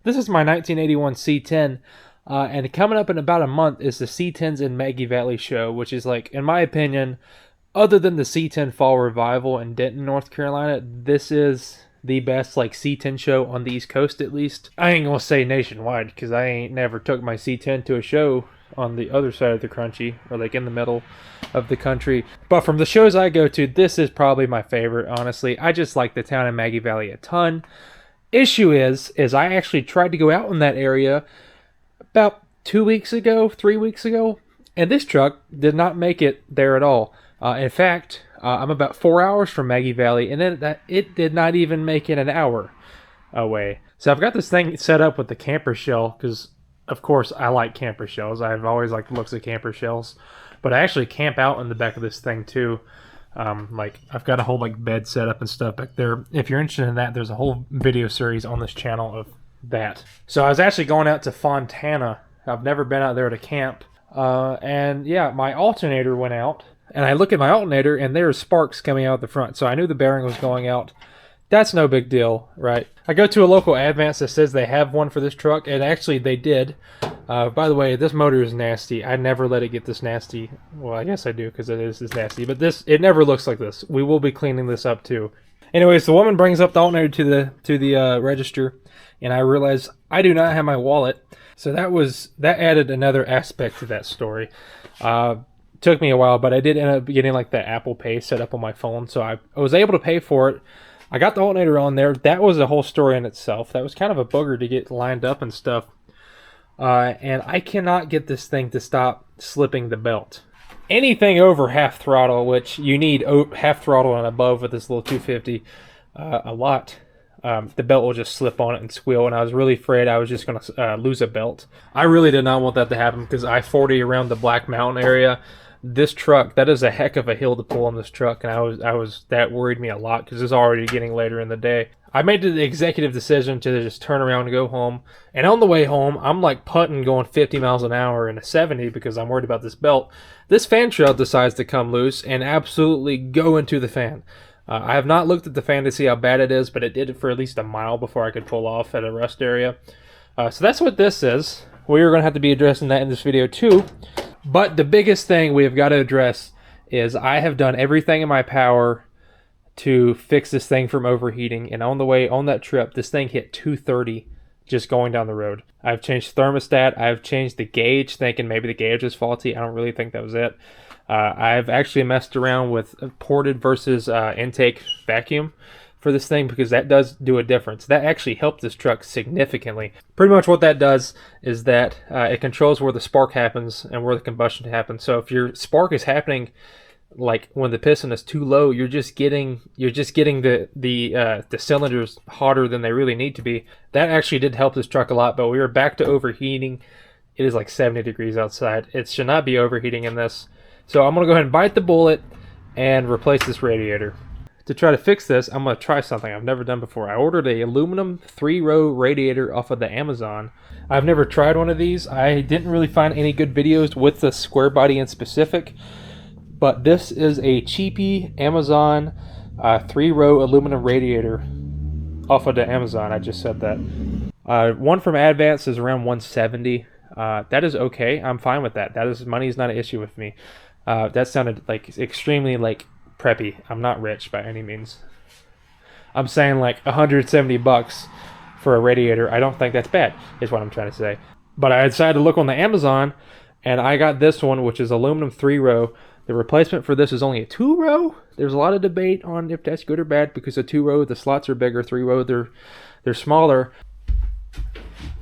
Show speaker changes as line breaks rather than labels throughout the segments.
This is my 1981 C10, and coming up in about a month is the C10s in Maggie Valley show, which is like, in my opinion, other than the C10 Fall Revival in Denton, North Carolina, this is the best like C10 show on the East Coast at least. I ain't gonna say nationwide because I ain't never took my C10 to a show on the other side of the country or like in the middle of the country. But from the shows I go to, this is probably my favorite, honestly. I just like the town of Maggie Valley a ton. Issue is I actually tried to go out in that area about 3 weeks ago, and this truck did not make it there at all. In fact, I'm about 4 hours from Maggie Valley, and then it did not even make it an hour away. So I've got this thing set up with the camper shell, because of course I like camper shells. I've always liked the looks of camper shells, but I actually camp out in the back of this thing too. Like I've got a whole like bed set up and stuff back there. If you're interested in that, there's a whole video series on this channel of that. So I was actually going out to Fontana. I've never been out there to camp. And yeah, my alternator went out, and I look at my alternator and there's sparks coming out the front. So I knew the bearing was going out. That's no big deal, right? I go to a local Advance that says they have one for this truck, and actually they did. By the way, this motor is nasty. I never let it get this nasty. Well, I guess I do because it is this nasty, but it never looks like this. We will be cleaning this up too. Anyways, the woman brings up the alternator to the register, and I realize I do not have my wallet. So that added another aspect to that story. Took me a while, but I did end up getting like the Apple Pay set up on my phone, so I was able to pay for it. I got the alternator on there. That was a whole story in itself. That was kind of a booger to get lined up and stuff. And I cannot get this thing to stop slipping the belt. Anything over half throttle, which you need half throttle and above with this little 250 a lot, the belt will just slip on it and squeal, and I was really afraid I was just going to lose a belt. I really did not want that to happen because I-40 around the Black Mountain area, this truck, that is a heck of a hill to pull on this truck, and that worried me a lot because it's already getting later in the day. I made the executive decision to just turn around and go home, and on the way home, I'm like putting going 50 miles an hour in a 70 because I'm worried about this belt. This fan shroud decides to come loose and absolutely go into the fan. I have not looked at the fan to see how bad it is, but it did it for at least a mile before I could pull off at a rest area. So that's what this is. We are going to have to be addressing that in this video too. But the biggest thing we have got to address is I have done everything in my power to fix this thing from overheating, and on the way on that trip, this thing hit 230 just going down the road. I've changed thermostat, I've changed the gauge, thinking maybe the gauge is faulty. I don't really think that was it. I've actually messed around with ported versus intake vacuum for this thing because that does do a difference. That actually helped this truck significantly. Pretty much what that does is that it controls where the spark happens and where the combustion happens. So if your spark is happening like when the piston is too low, you're just getting the cylinders hotter than they really need to be. That actually did help this truck a lot, but we were back to overheating. It is like 70 degrees outside. It should not be overheating in this. So I'm going to go ahead and bite the bullet and replace this radiator. To try to fix this, I'm going to try something I've never done before. I ordered a aluminum 3-row radiator off of the Amazon. I've never tried one of these. I didn't really find any good videos with the Squarebody in specific, but this is a cheapy Amazon 3-row aluminum radiator off of the Amazon. I just said that. One from Advance is around $170. That is okay. I'm fine with that. Money is not an issue with me. That sounded like extremely like preppy. I'm not rich by any means. I'm saying like $170 for a radiator. I don't think that's bad, is what I'm trying to say. But I decided to look on the Amazon, and I got this one, which is aluminum 3-row. The replacement for this is only a 2-row. There's a lot of debate on if that's good or bad because a 2-row, the slots are bigger. 3-row, they're smaller.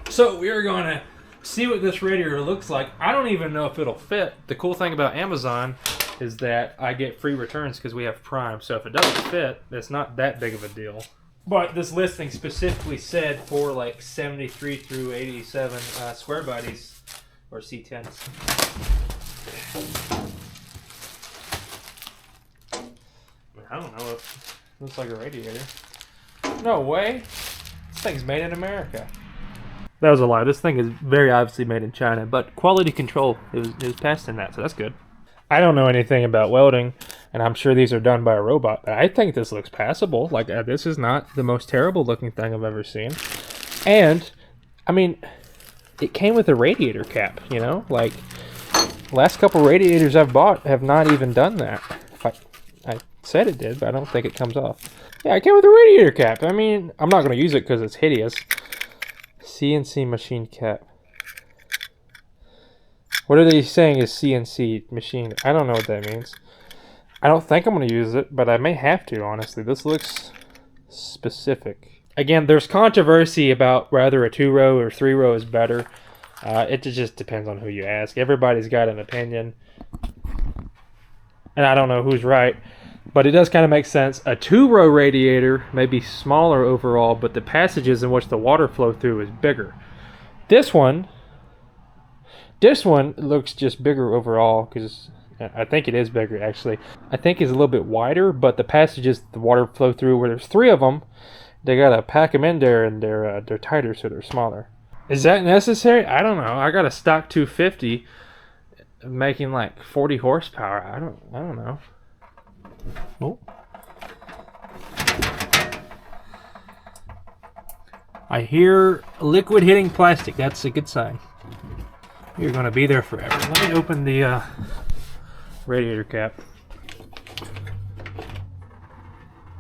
So we are going to see what this radiator looks like. I don't even know if it'll fit. The cool thing about Amazon is that I get free returns because we have Prime. So if it doesn't fit, it's not that big of a deal. But this listing specifically said for like 73 through 87 square bodies or C10s. I don't know. It looks like a radiator. No way. This thing's made in America. That was a lie. This thing is very obviously made in China, but quality control is passed in that, so that's good. I don't know anything about welding, and I'm sure these are done by a robot, but I think this looks passable. Like, this is not the most terrible looking thing I've ever seen. And I mean, it came with a radiator cap, you know? Like, last couple radiators I've bought have not even done that. I said it did, but I don't think it comes off. Yeah, it came with a radiator cap. I mean, I'm not going to use it because it's hideous. CNC machine cap. What are they saying is CNC machine? I don't know what that means. I don't think I'm going to use it, but I may have to, honestly. This looks specific. Again, there's controversy about whether a 2-row or 3-row is better. It just depends on who you ask. Everybody's got an opinion. And I don't know who's right. But it does kind of make sense. A 2-row radiator may be smaller overall, but the passages in which the water flow through is bigger. This one looks just bigger overall, because I think it is bigger, actually. I think it's a little bit wider, but the passages the water flow through, where there's 3 of them, they gotta pack them in there, and they're tighter, so they're smaller. Is that necessary? I don't know. I got a stock 250 making like 40 horsepower. I don't know. Oh. I hear liquid hitting plastic. That's a good sign. You're going to be there forever. Let me open the radiator cap.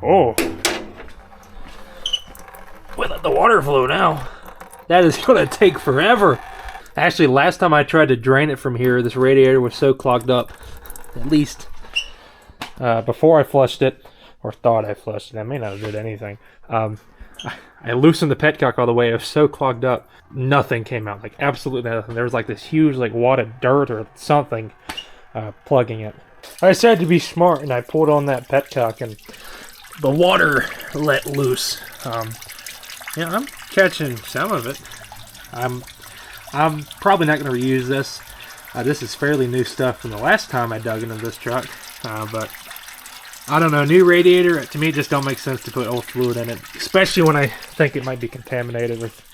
Oh. We let the water flow now. That is going to take forever. Actually, last time I tried to drain it from here, this radiator was so clogged up. At least before I flushed it, or thought I flushed it. I may not have did anything. I loosened the petcock all the way. It was so clogged up. Nothing came out. Like, absolutely nothing. There was like this huge like wad of dirt or something plugging it. I decided to be smart, and I pulled on that petcock, and the water let loose. Yeah, I'm catching some of it. I'm probably not going to reuse this. This is fairly new stuff from the last time I dug into this truck. But I don't know, new radiator, to me it just don't make sense to put old fluid in it, especially when I think it might be contaminated with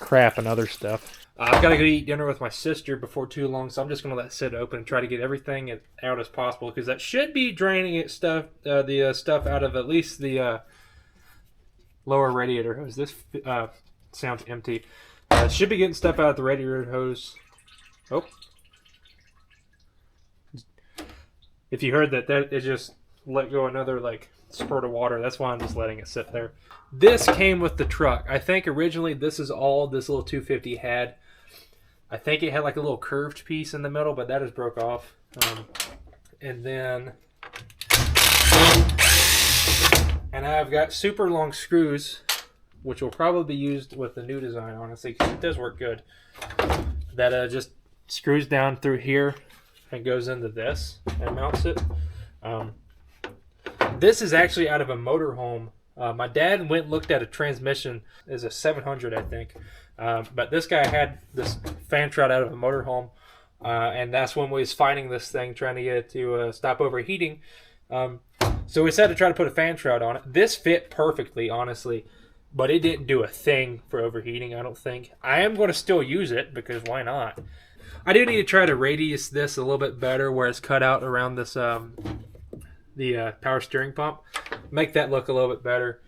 crap and other stuff. I've got to go eat dinner with my sister before too long, so I'm just going to let it sit open and try to get everything out as possible, because that should be draining the stuff out of at least the lower radiator hose. This sounds empty. It should be getting stuff out of the radiator hose. Oh. If you heard that it just let go another like spurt of water. That's why I'm just letting it sit there. This came with the truck. I think originally this is all this little 250 had. I think it had like a little curved piece in the middle, but that just broke off. And I've got super long screws, which will probably be used with the new design, honestly, because it does work good. That just screws down through here and goes into this and mounts it. This is actually out of a motorhome. My dad went and looked at a transmission. It's a 700, I think. But this guy had this fan shroud out of a motorhome. And that's when we was fighting this thing, trying to get it to stop overheating. So we decided to try to put a fan shroud on it. This fit perfectly, honestly. But it didn't do a thing for overheating, I don't think. I am going to still use it, because why not? I do need to try to radius this a little bit better, where it's cut out around this the power steering pump. Make that look a little bit better.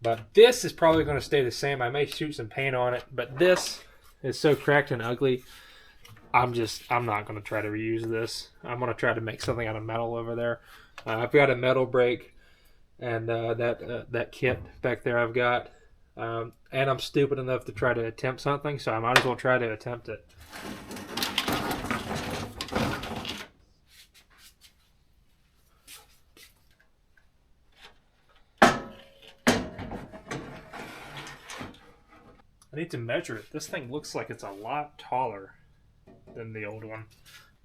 But this is probably going to stay the same. I may shoot some paint on it, but this is so cracked and ugly. I'm not going to try to reuse this. I'm going to try to make something out of metal over there. I've got a metal brake, and that kit back there I've got. And I'm stupid enough to try to attempt something, so I might as well try to attempt it. I need to measure it. This thing looks like it's a lot taller than the old one.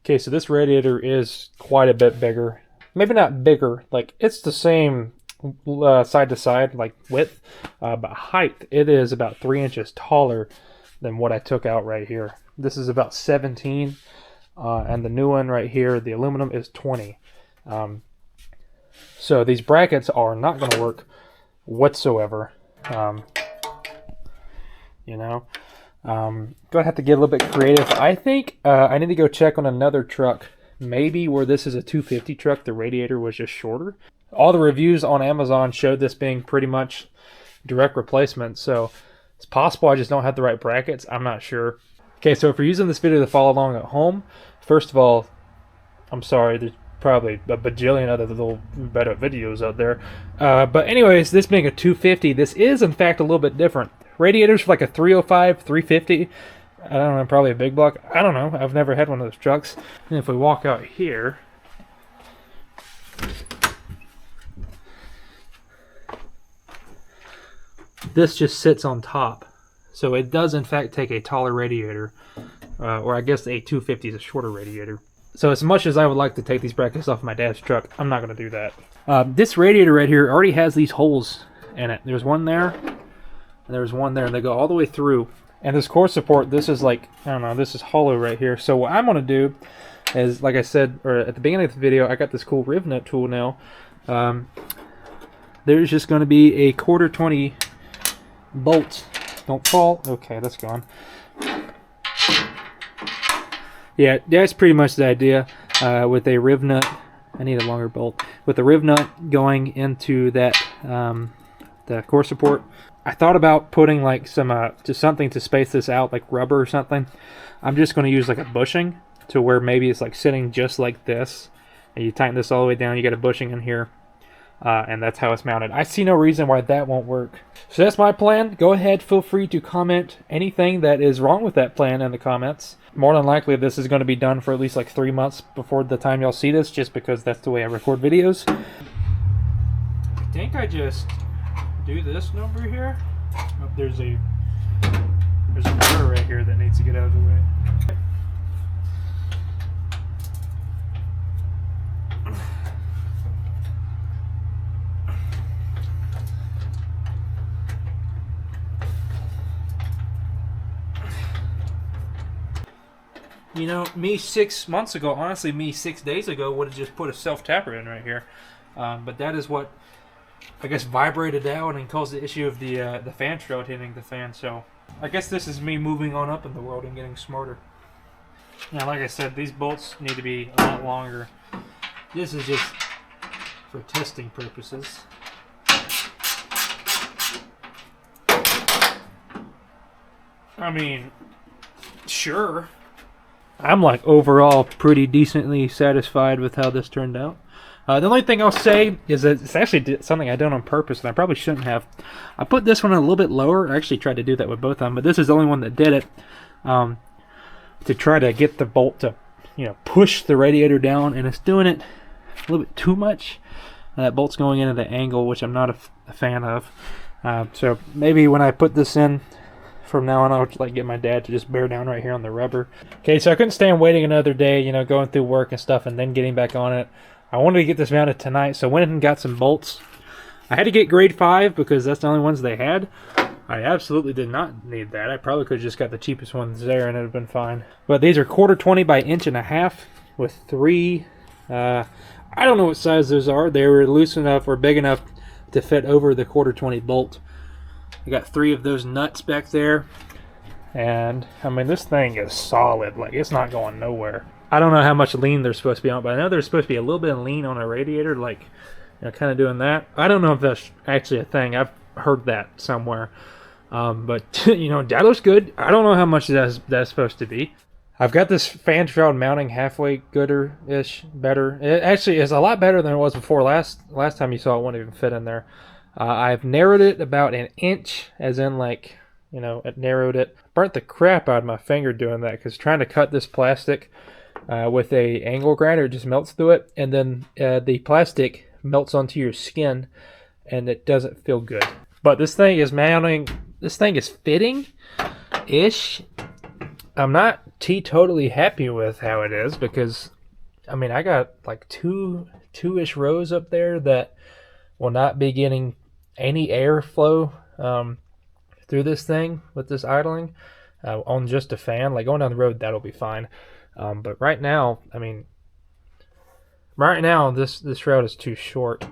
Okay, so this radiator is quite a bit bigger. Maybe not bigger, like it's the same side to side, like width, but height, it is about 3 inches taller than what I took out right here. This is about 17, and the new one right here, the aluminum, is 20. So these brackets are not going to work whatsoever. Gonna have to get a little bit creative. I think I need to go check on another truck, maybe where this is a 250 truck, the radiator was just shorter. All the reviews on Amazon showed this being pretty much direct replacement, so It's possible I just don't have the right brackets. I'm not sure. Okay, so if you're using this video to follow along at home, first of all, I'm sorry, there's probably a bajillion other little better videos out there. But anyways, this being a 250, this is in fact a little bit different. Radiators for like a 305, 350. I don't know, probably a big block. I don't know. I've never had one of those trucks. And if we walk out here, this just sits on top. So it does in fact take a taller radiator, or I guess a 250 is a shorter radiator. So as much as I would like to take these brackets off my dad's truck, I'm not going to do that. This radiator right here already has these holes in it. There's one there, and there's one there, and they go all the way through. And this core support, this is like, I don't know, this is hollow right here. So what I'm going to do is, like I said, or at the beginning of the video, I got this cool riv nut tool now. There's just going to be a 1/4 bolt. Don't fall. Okay, that's gone. Yeah, that's pretty much the idea. With a riv nut, I need a longer bolt. With the riv nut going into that the core support, I thought about putting like some just something to space this out, like rubber or something. I'm just going to use like a bushing to where maybe it's like sitting just like this, and you tighten this all the way down. You get a bushing in here. And that's how it's mounted. I see no reason why that won't work. So that's my plan. Go ahead, feel free to comment anything that is wrong with that plan in the comments. More than likely, this is going to be done for at least like 3 months before the time y'all see this, just because that's the way I record videos. I think I just do this number here. Oh, there's a motor right here that needs to get out of the way. You know, me 6 months ago, honestly, me 6 days ago would have just put a self-tapper in right here. But that is what, I guess, vibrated out and caused the issue of the fan shroud hitting the fan. So I guess this is me moving on up in the world and getting smarter. Now, like I said, these bolts need to be a lot longer. This is just for testing purposes. I mean, sure. I'm like overall pretty decently satisfied with how this turned out. The only thing I'll say is that it's actually something I done on purpose, and I probably shouldn't have. I put this one a little bit lower. I actually tried to do that with both of them, but this is the only one that did it, to try to get the bolt to, you know, push the radiator down, and it's doing it a little bit too much. That bolt's going into the angle, which I'm not a fan of. So maybe when I put this in, from now on, I'll like get my dad to just bear down right here on the rubber. Okay, so I couldn't stand waiting another day, you know, going through work and stuff and then getting back on it. I wanted to get this mounted tonight, so I went and got some bolts. I had to get grade 5 because that's the only ones they had. I absolutely did not need that. I probably could have just got the cheapest ones there and it would have been fine. But these are 1/4 by 1.5 with 3, I don't know what size those are. They were loose enough or big enough to fit over the 1/4 bolt. I got 3 of those nuts back there, and I mean, this thing is solid. Like, it's not going nowhere. I don't know how much lean there's supposed to be on, but I know there's supposed to be a little bit of lean on a radiator, like, you know, kind of doing that. I don't know if that's actually a thing. I've heard that somewhere, but you know, that looks good. I don't know how much that's supposed to be. I've got this fan shroud mounting halfway gooder-ish, better. It actually is a lot better than it was before. Last time you saw it wouldn't even fit in there. I've narrowed it about 1 inch, as in like, you know, it narrowed it. Burnt the crap out of my finger doing that, because trying to cut this plastic with a angle grinder, it just melts through it, and then the plastic melts onto your skin, and it doesn't feel good. But this thing is mounting, this thing is fitting-ish. I'm not totally happy with how it is, because, I mean, I got like two-ish rows up there that will not be getting any airflow through this thing with this idling on just a fan. Like, going down the road, that'll be fine. But right now, I mean, this shroud is too short.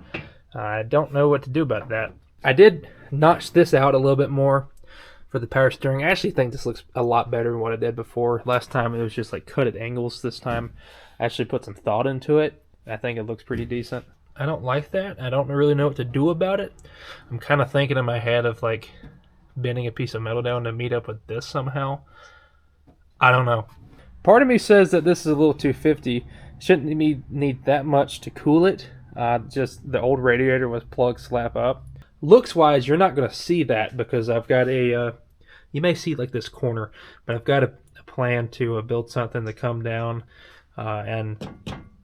I don't know what to do about that. I did notch this out a little bit more for the power steering. I actually think this looks a lot better than what I did before. Last time it was just like cut at angles. This time I actually put some thought into it. I think it looks pretty decent. I don't like that. I don't really know what to do about it. I'm kind of thinking in my head of like bending a piece of metal down to meet up with this somehow. I don't know. Part of me says that this is a little 250. Shouldn't need that much to cool it. Just the old radiator was plug slap up. Looks wise, you're not going to see that because I've got a, you may see like this corner, but I've got a plan to build something to come down and,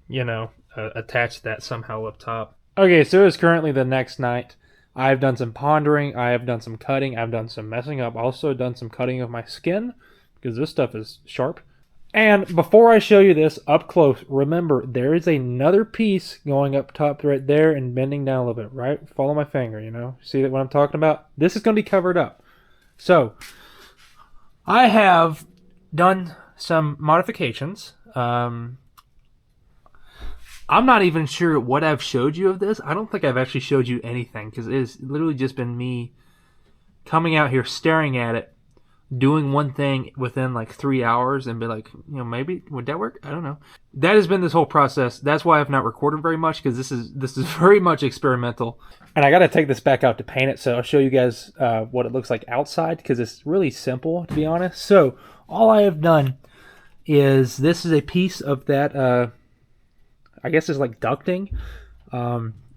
you know, attach that somehow up top. Okay, so it's currently the next night. I've done some pondering, I have done some cutting, I've done some messing up, also done some cutting of my skin because this stuff is sharp. And before I show you this up close, remember there is another piece going up top right there and bending down a little bit, right? Follow my finger, you know? See what I'm talking about? This is going to be covered up. So, I have done some modifications. I'm not even sure what I've showed you of this. I don't think I've actually showed you anything because it has literally just been me coming out here, staring at it, doing one thing within like 3 hours and be like, you know, maybe would that work? I don't know. That has been this whole process. That's why I've not recorded very much because this is very much experimental. And I got to take this back out to paint it, so I'll show you guys what it looks like outside because it's really simple, to be honest. So all I have done is this is a piece of that, I guess it's like ducting.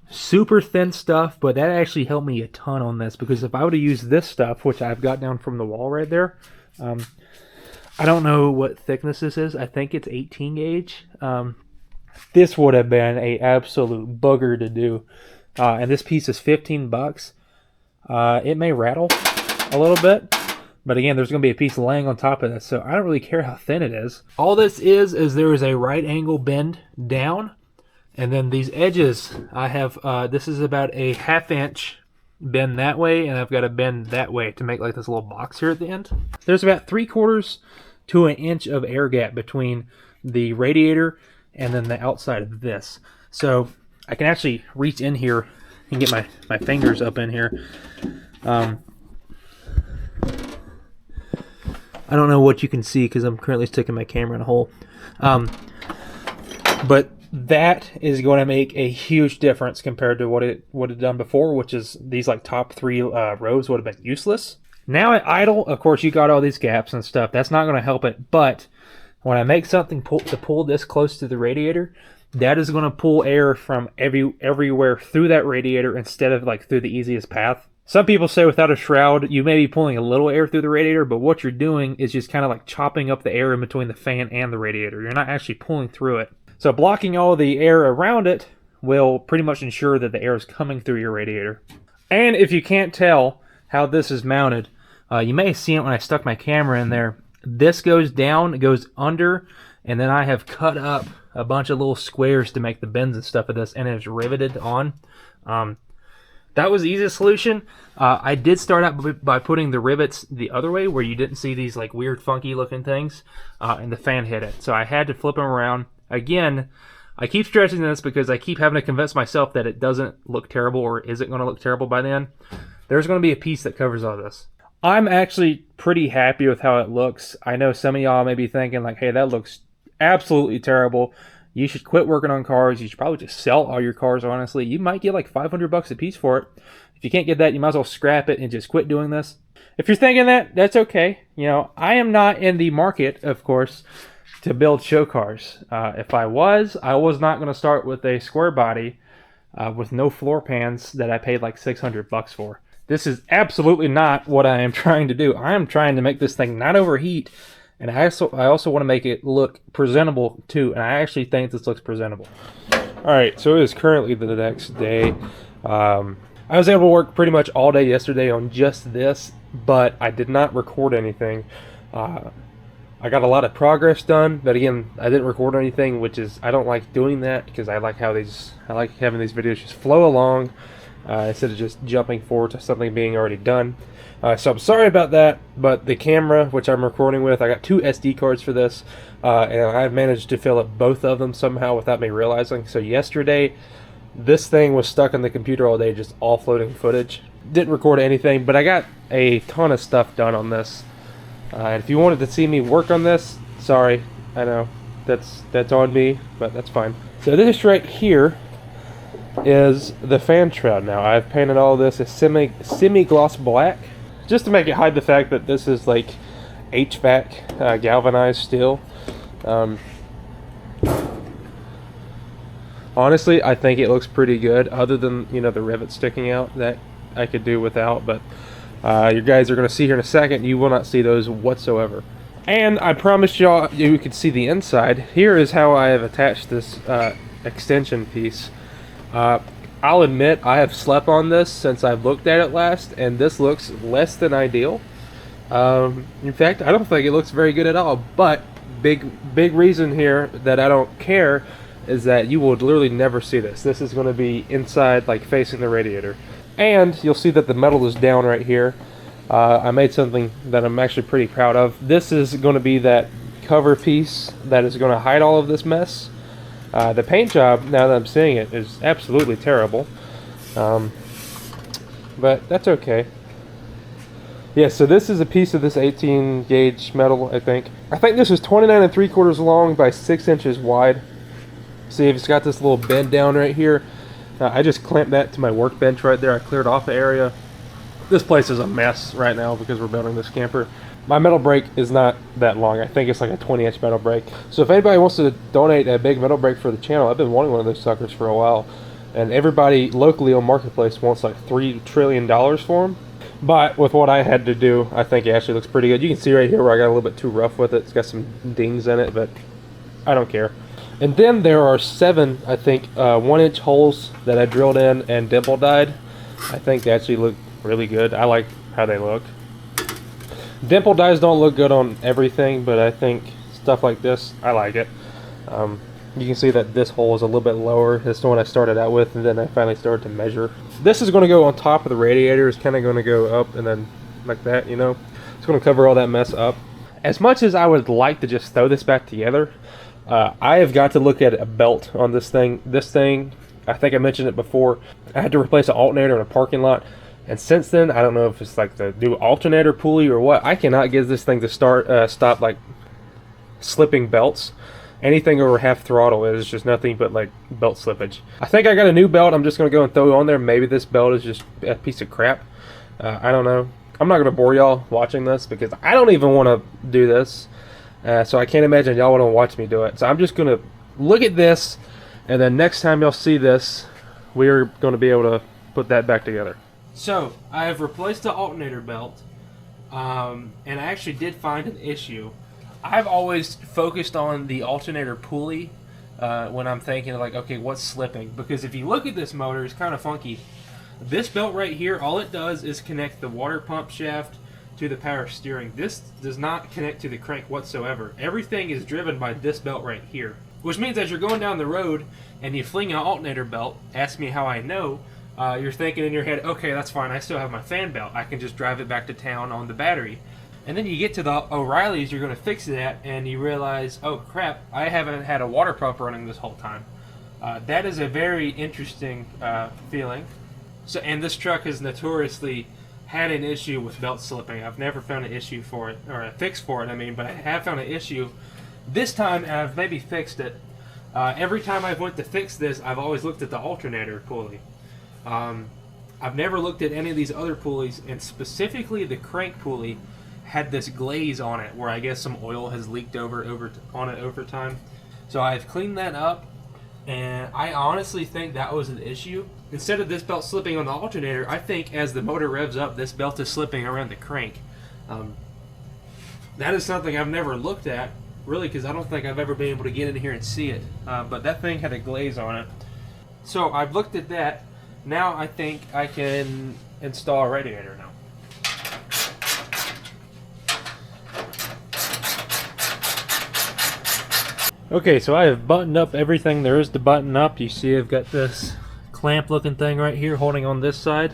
Super thin stuff, but that actually helped me a ton on this because if I would have used this stuff, which I've got down from the wall right there, I don't know what thickness this is. I think it's 18 gauge. This would have been a absolute booger to do. And this piece is 15 bucks. It may rattle a little bit, but again, there's going to be a piece laying on top of this, so I don't really care how thin it is. All this is there is a right angle bend down. And then these edges, I have, this is about a 1/2 inch bend that way, and I've got a bend that way to make like this little box here at the end. There's about 3/4 to an inch of air gap between the radiator and then the outside of this. So I can actually reach in here and get my fingers up in here. I don't know what you can see because I'm currently sticking my camera in a hole. But that is going to make a huge difference compared to what it would have done before, which is these like top 3 rows would have been useless. Now at idle, of course, you got all these gaps and stuff. That's not going to help it. But when I make something to pull this close to the radiator, that is going to pull air from everywhere through that radiator instead of like through the easiest path. Some people say without a shroud, you may be pulling a little air through the radiator, but what you're doing is just kind of like chopping up the air in between the fan and the radiator. You're not actually pulling through it. So blocking all the air around it will pretty much ensure that the air is coming through your radiator. And if you can't tell how this is mounted, you may have seen it when I stuck my camera in there. This goes down, it goes under, and then I have cut up a bunch of little squares to make the bends and stuff of this, and it's riveted on. That was the easiest solution. I did start out by putting the rivets the other way where you didn't see these like weird funky looking things, and the fan hit it. So I had to flip them around. Again, I keep stressing this because I keep having to convince myself that it doesn't look terrible or isn't going to look terrible by then. There's going to be a piece that covers all this. I'm actually pretty happy with how it looks. I know some of y'all may be thinking like, hey, that looks absolutely terrible. You should quit working on cars. You should probably just sell all your cars, honestly. You might get like $500 a piece for it. If you can't get that, you might as well scrap it and just quit doing this. If you're thinking that, that's okay. You know, I am not in the market, of course, to build show cars. If I was not going to start with a Squarebody with no floor pans that I paid like $600 for. This is absolutely not what I am trying to do. I am trying to make this thing not overheat, and I also want to make it look presentable too, and I actually think this looks presentable. Alright, so it is currently the next day. I was able to work pretty much all day yesterday on just this, but I did not record anything. I got a lot of progress done, but again, I didn't record anything, which is, I don't like doing that because I like having these videos just flow along instead of just jumping forward to something being already done. So I'm sorry about that, but the camera, which I'm recording with, I got 2 SD cards for this, and I've managed to fill up both of them somehow without me realizing. So yesterday, this thing was stuck in the computer all day, just offloading footage. Didn't record anything, but I got a ton of stuff done on this. And if you wanted to see me work on this, sorry, I know, that's on me, but that's fine. So this right here is the fan shroud now. I've painted all this a semi-gloss black. just to make it hide the fact that this is like HVAC galvanized steel. Honestly, I think it looks pretty good, other than, you know, the rivet sticking out that I could do without, but you guys are going to see here in a second, you will not see those whatsoever. And I promised y'all you could see the inside. Here is how I have attached this extension piece. I'll admit I have slept on this since I've looked at it last, and this looks less than ideal. In fact, I don't think it looks very good at all, but big reason here that I don't care is that you will literally never see this. This is going to be inside, like facing the radiator. And you'll see that the metal is down right here. I made something that I'm actually pretty proud of. This is going to be that cover piece that is going to hide all of this mess. The paint job, now that I'm seeing it, is absolutely terrible. But that's okay. Yeah, so this is a piece of this 18 gauge metal, I think. I think this is 29 3/4 long by 6 inches wide. See, it's got this little bend down right here. I just clamped that to my workbench right there. I cleared off the area. This place is a mess right now because we're building this camper. My metal brake is not that long. I think it's like a 20-inch metal brake. So if anybody wants to donate a big metal brake for the channel, I've been wanting one of those suckers for a while. And everybody locally on Marketplace wants like $3 trillion for them. But with what I had to do, I think it actually looks pretty good. You can see right here where I got a little bit too rough with it. It's got some dings in it, but I don't care. And then there are 7, I think, 1-inch holes that I drilled in and dimple dyed. I think they actually look really good. I like how they look. Dimple dyes don't look good on everything, but I think stuff like this, I like it. You can see that this hole is a little bit lower. This is the one I started out with, and then I finally started to measure. This is going to go on top of the radiator. It's kind of going to go up and then like that, you know. It's going to cover all that mess up. As much as I would like to just throw this back together, I have got to look at a belt on this thing. This thing, I think I mentioned it before, I had to replace an alternator in a parking lot. And since then, I don't know if it's like the new alternator pulley or what, I cannot get this thing to stop like slipping belts. Anything over half throttle is just nothing but like belt slippage. I think I got a new belt I'm just going to go and throw on there. Maybe this belt is just a piece of crap. I don't know. I'm not going to bore y'all watching this because I don't even want to do this. So I can't imagine y'all want to watch me do it. So I'm just going to look at this, and then next time y'all see this, we're going to be able to put that back together. So I have replaced the alternator belt, and I actually did find an issue. I've always focused on the alternator pulley when I'm thinking like, okay, what's slipping? Because if you look at this motor, it's kind of funky. This belt right here, all it does is connect the water pump shaft to the power steering. This does not connect to the crank whatsoever. Everything is driven by this belt right here. Which means as you're going down the road and you fling an alternator belt, ask me how I know, you're thinking in your head, okay, that's fine, I still have my fan belt. I can just drive it back to town on the battery. And then you get to the O'Reilly's, you're going to fix that, and you realize, oh crap, I haven't had a water pump running this whole time. That is a very interesting feeling. So, and this truck has notoriously had an issue with belt slipping. I've never found an issue for it, or a fix for it, I mean, but I have found an issue. This time, I've maybe fixed it. Every time I've went to fix this, I've always looked at the alternator pulley. I've never looked at any of these other pulleys, and specifically the crank pulley had this glaze on it, where I guess some oil has leaked on it over time. So I've cleaned that up, and I honestly think that was an issue. Instead of this belt slipping on the alternator, I think as the motor revs up, this belt is slipping around the crank. That is something I've never looked at, really, because I don't think I've ever been able to get in here and see it. But that thing had a glaze on it. So I've looked at that. Now I think I can install a radiator now. Okay, so I have buttoned up everything there is to button up. You see I've got this clamp looking thing right here holding on this side.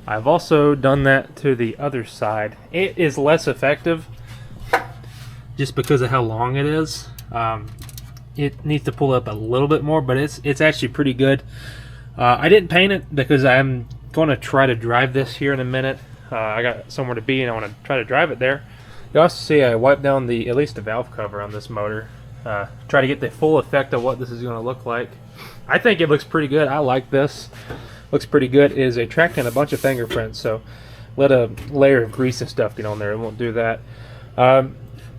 I've also done that to the other side. It is less effective just because of how long it is. It needs to pull up a little bit more, but it's actually pretty good. I didn't paint it because I'm going to try to drive this here in a minute. I got somewhere to be and I want to try to drive it there. You also see I wiped down at least the valve cover on this motor. Try to get the full effect of what this is going to look like. I think it looks pretty good. I like this. Looks pretty good. It is attracting a bunch of fingerprints, so let a layer of grease and stuff get on there. It won't do that.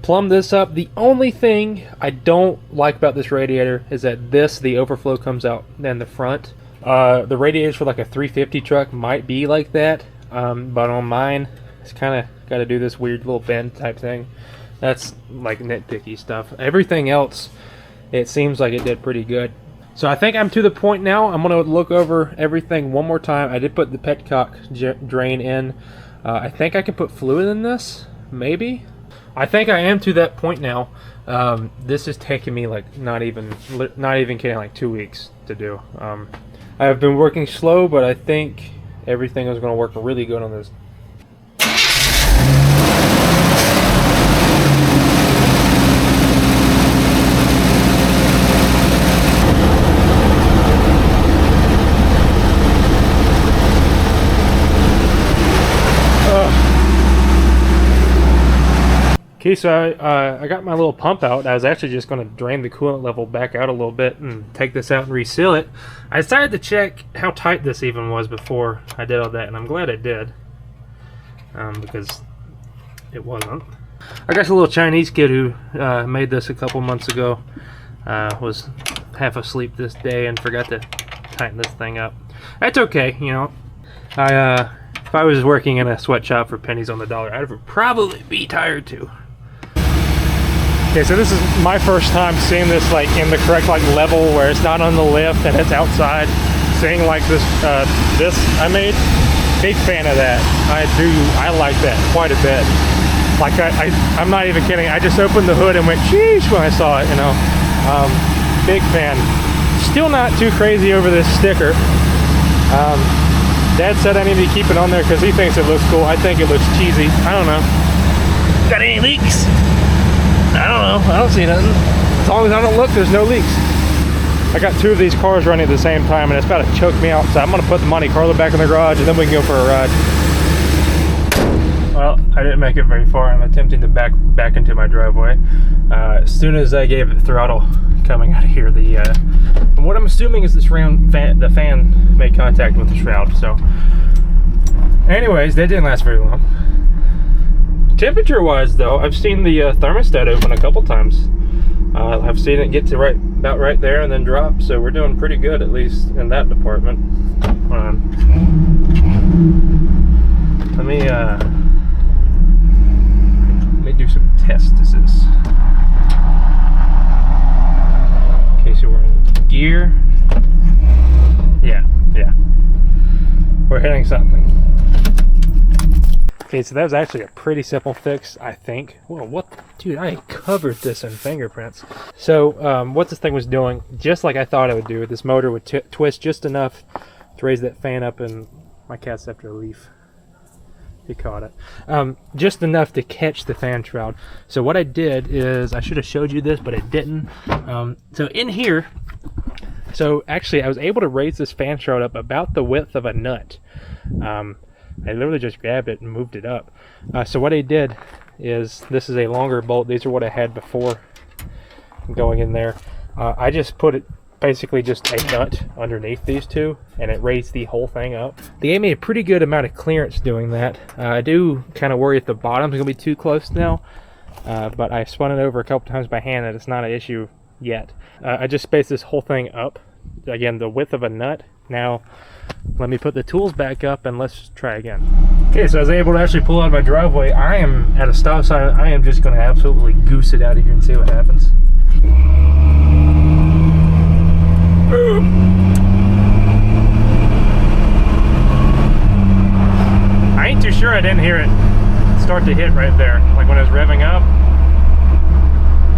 Plumb this up. The only thing I don't like about this radiator is that the overflow comes out in the front. The radiators for like a 350 truck might be like that, but on mine, it's kind of got to do this weird little bend type thing. That's like nitpicky stuff. Everything else, it seems like it did pretty good. So I think I'm to the point now. I'm going to look over everything one more time. I did put the petcock drain in. I think I can put fluid in this, maybe. I think I am to that point now. This is taking me like not even kidding, like 2 weeks to do. I've been working slow, but I think everything is going to work really good on this. Okay, so I got my little pump out. I was actually just going to drain the coolant level back out a little bit and take this out and reseal it. I decided to check how tight this even was before I did all that, and I'm glad I did, because it wasn't. I got a little Chinese kid who made this a couple months ago. Was half asleep this day and forgot to tighten this thing up. That's okay, you know. If I was working in a sweatshop for pennies on the dollar, I'd probably be tired too. Okay, so this is my first time seeing this like in the correct like level where it's not on the lift and it's outside. Seeing like this I made. Big fan of that. I like that quite a bit. Like I'm not even kidding. I just opened the hood and went sheesh when I saw it, you know. Big fan. Still not too crazy over this sticker. Dad said I need to keep it on there because he thinks it looks cool. I think it looks cheesy. I don't know. Got any leaks? I don't know. I don't see nothing. As long as I don't look, there's no leaks. I got two of these cars running at the same time, and it's about to choke me out. So I'm going to put the Monte Carlo back in the garage, and then we can go for a ride. Well, I didn't make it very far. I'm attempting to back into my driveway. As soon as I gave it throttle coming out of here, and what I'm assuming is the fan made contact with the shroud. So, anyways, that didn't last very long. Temperature-wise, though, I've seen the thermostat open a couple times. I've seen it get to about right there and then drop. So we're doing pretty good, at least in that department. Let me do some tests. Okay, so we're in gear. Yeah. We're hitting something. Okay, so that was actually a pretty simple fix, I think. Whoa, what? Dude, I covered this in fingerprints. So, what this thing was doing, just like I thought it would do, this motor would twist just enough to raise that fan up, and my cat's after a leaf. He caught it. Just enough to catch the fan shroud. So what I did is, I should have showed you this, but I didn't. So in here, so actually I was able to raise this fan shroud up about the width of a nut. I literally just grabbed it and moved it up. So what I did is, this is a longer bolt. These are what I had before going in there. I just put it basically just a nut underneath these two, and it raised the whole thing up. They gave me a pretty good amount of clearance doing that. I do kind of worry if the bottom's going to be too close now, but I spun it over a couple times by hand and it's not an issue yet. I just spaced this whole thing up, again, the width of a nut. Now, let me put the tools back up and let's try again. Okay, so I was able to actually pull out of my driveway. I am at a stop sign. I am just going to absolutely goose it out of here and see what happens. I ain't too sure. I didn't hear it start to hit right there, like when I was revving up.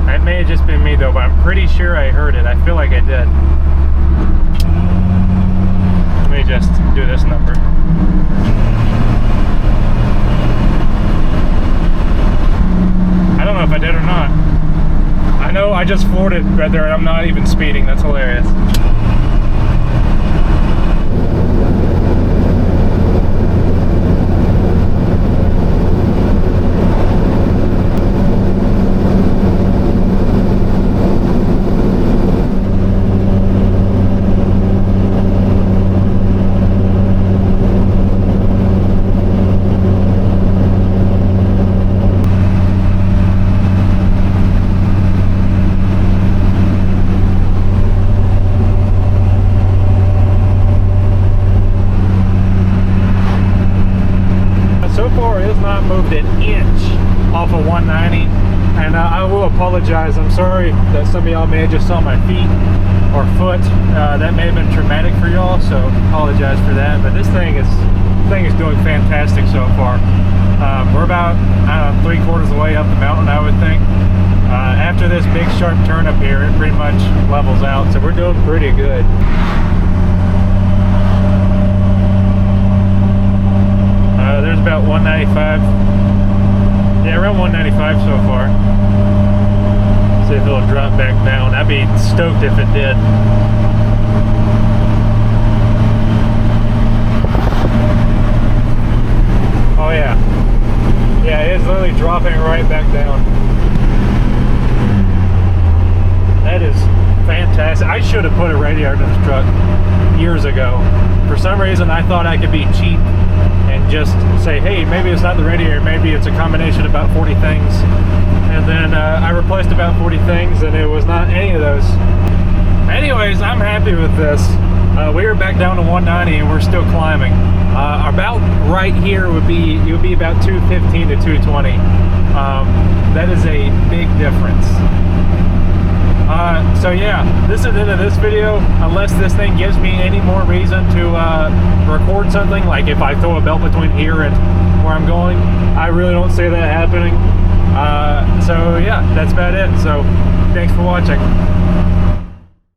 It may have just been me though, but I'm pretty sure I heard it. I feel like I did. Let me just do this number. I don't know if I did or not. I know I just floored it right there and I'm not even speeding. That's hilarious. off of 190, and I will apologize. I'm sorry that some of y'all may have just saw my feet or foot. That may have been traumatic for y'all, so apologize for that. But this thing is doing fantastic so far. We're about, I don't know, 3/4 of the way up the mountain, I would think. After this big sharp turn up here, it pretty much levels out, so we're doing pretty good. There's about 195. Yeah, around 195 so far. See if it'll drop back down. I'd be stoked if it did. Oh yeah. Yeah, it's literally dropping right back down. That is fantastic. I should have put a radiator in this truck years ago. For some reason, I thought I could be cheap and just say, hey, maybe it's not the radiator, maybe it's a combination of about 40 things. And then I replaced about 40 things, and it was not any of those. Anyways, I'm happy with this. We are back down to 190, and we're still climbing. About right here would be about 215 to 220. That is a big difference. So yeah, this is the end of this video. Unless this thing gives me any more reason to record something, like if I throw a belt between here and where I'm going, I really don't see that happening. So yeah, that's about it. So thanks for watching.